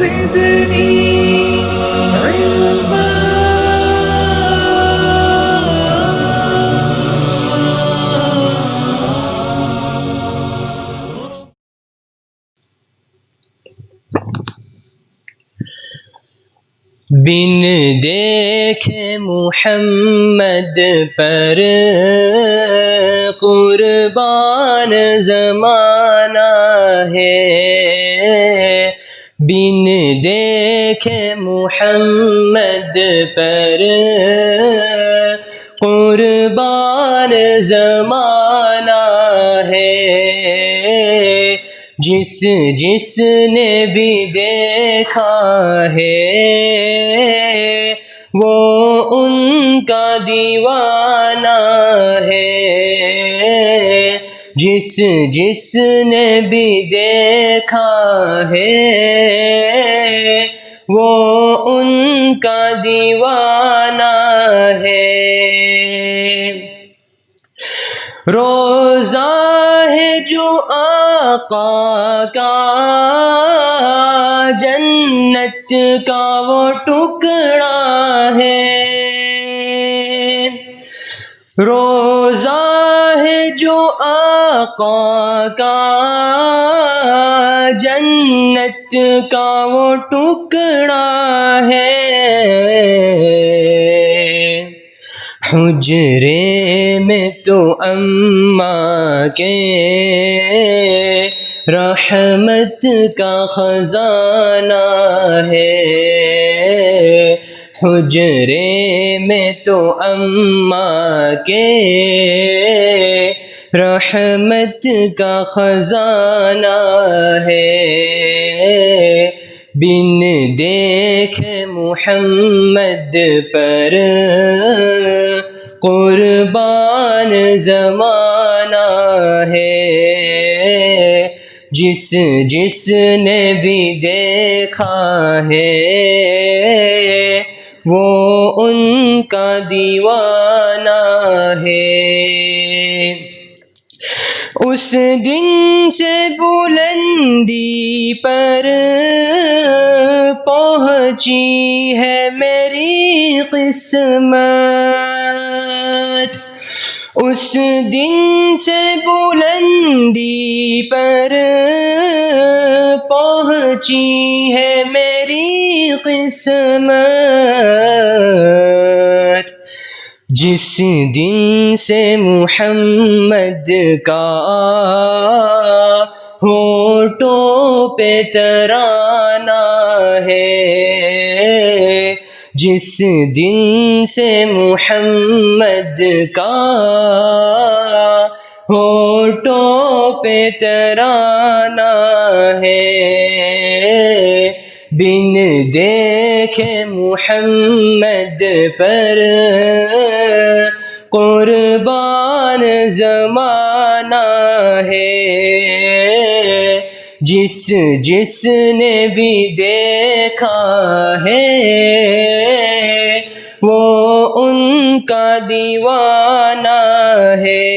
زدني علما بن دیکھے محمد پر قربان زمانہ ہے، بن دیکھے محمد پر قربان زمانہ ہے، جس جس نے بھی دیکھا ہے وہ ان کا دیوانہ ہے، جس جس نے بھی دیکھا ہے وہ ان کا دیوانہ ہے۔ روزہ ہے جو آقا کا جنت کا وہ ٹکڑا ہے، روزہ ہے جو آقا کا جنت کا وہ ٹکڑا ہے، حجرے میں تو اماں کے رحمت کا خزانہ ہے، حجرے میں تو اماں کے رحمت کا خزانہ ہے، بن دیکھے محمد پر قربان زمانہ ہے، جس جس نے بھی دیکھا ہے وہ ان کا دیوانہ ہے۔ اس دن سے بلندی پر پہنچی ہے میری قسمت، اس دن سے بلندی پر پہنچی ہے میری قسمت، جس دن سے محمد کا ہونٹوں پہ ترانہ ہے، جس دن سے محمد کا ہونٹوں پہ ترانہ ہے، بن دیکھے محمد پر قربان زمانہ ہے، جس جس نے بھی دیکھا ہے وہ ان کا دیوانہ ہے۔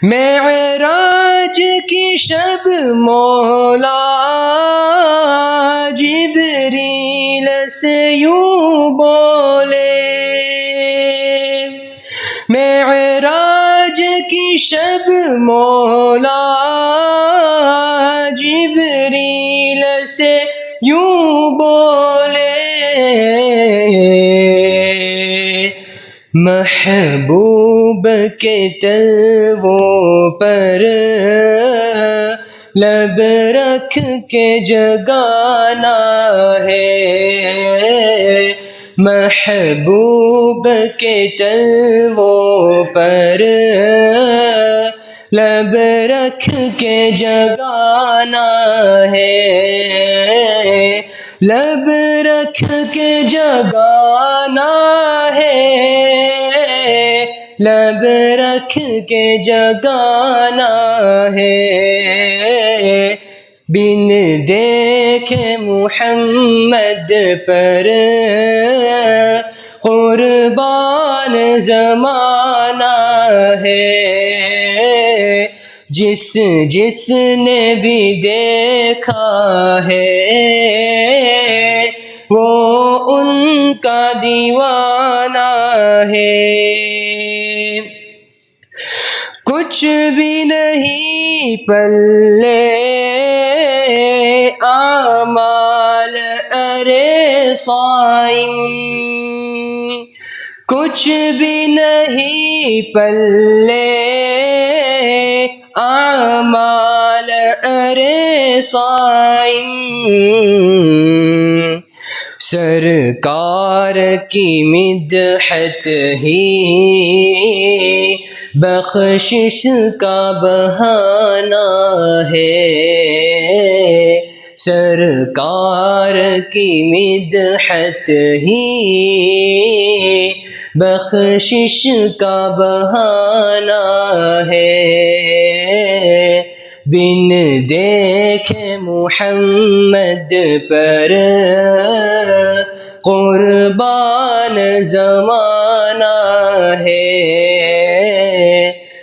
معراج کی شب مولا جبریل سے یوں بولے، معراج کی شب مولا جبریل سے یوں بولے، محبوب کے تلووں پر لب رکھ کے جگانا ہے، محبوب کے تلووں پر لب رکھ کے جگانا ہے، لب رکھ کے جگانا ہے، لب رکھ کے جگانا ہے، بن دیکھے محمد پر قربان زمانہ ہے، جس جس نے بھی دیکھا ہے وہ ان کا دیوانہ ہے۔ کچھ بھی نہیں پلے اعمال ارے صائم، کچھ بھی نہیں پلے اعمال ارے صائم، سرکار کی مدحت ہی بخشش کا بہانہ ہے، سرکار کی مدحت ہی بخشش کا بہانہ ہے۔ بن دیکھے محمد پر قربان زمانہ ہے،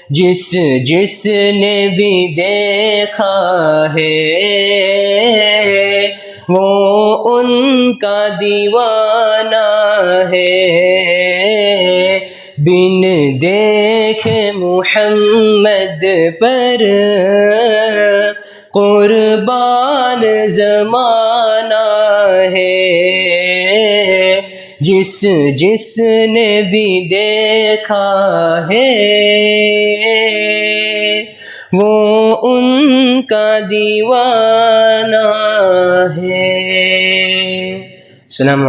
جس جس نے بھی دیکھا ہے وہ ان کا دیوانہ ہے۔ بن دیکھے محمد پر قربان زمانہ ہے، جس جس نے بھی دیکھا ہے وہ ان کا دیوانہ ہے۔ السلام علیکم۔